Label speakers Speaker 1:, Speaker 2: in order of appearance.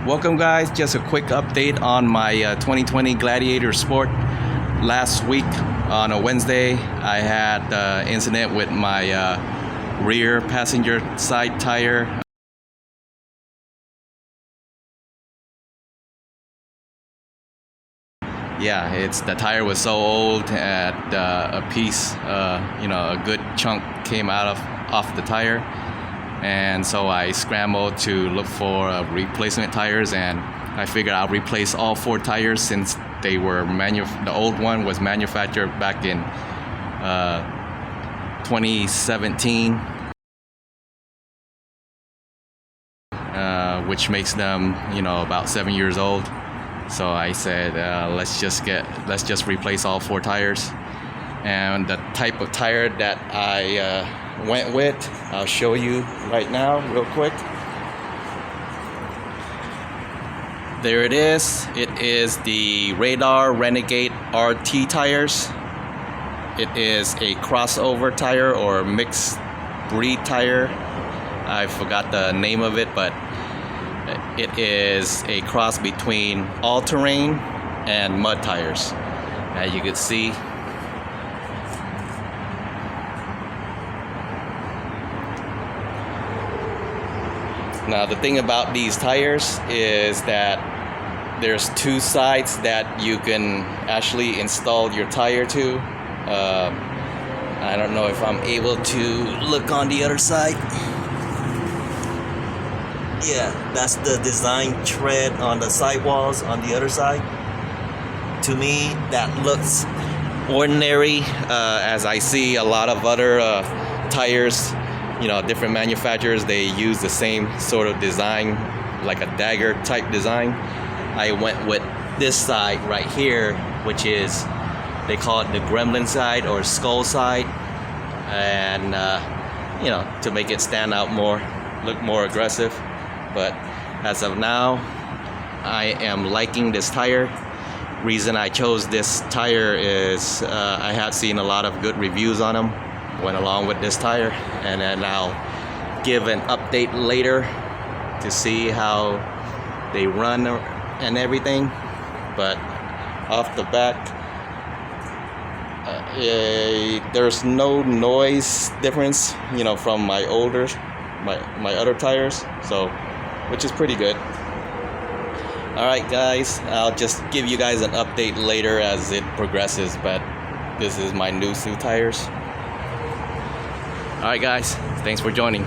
Speaker 1: Welcome guys, just a quick update on my 2020 Gladiator Sport. Last week on a Wednesday I had an incident with my rear passenger side tire. Yeah, the tire was so old that a piece, a good chunk came off the tire. And so I scrambled to look for replacement tires, and I figured I'll replace all 4 tires since they were the old one was manufactured back in 2017, which makes them about 7 years old. So I said let's just replace all 4 tires. And the type of tire that I went with, I'll show you right now real quick. There it is. It is the Radar Renegade RT tires. It is a crossover tire or mixed breed tire. I forgot the name of it, but it is a cross between all-terrain and mud tires. As you can see, now the thing about these tires is that there's 2 sides that you can actually install your tire to. I don't know if I'm able to look on the other side. Yeah, that's the design tread on the sidewalls on the other side. To me, that looks ordinary, as I see a lot of other tires. Different manufacturers, they use the same sort of design, like a dagger type design. I went with this side right here, which is, they call it the gremlin side or skull side, and to make it stand out more, look more aggressive. But as of now, I am liking this tire. Reason I chose this tire is I have seen a lot of good reviews on them. Went along with this tire, and then I'll give an update later to see how they run and everything. But off the back, there's no noise difference from my other tires, so which is pretty good. Alright guys, I'll just give you guys an update later as it progresses, but this is my new 2 tires. Alright guys, thanks for joining.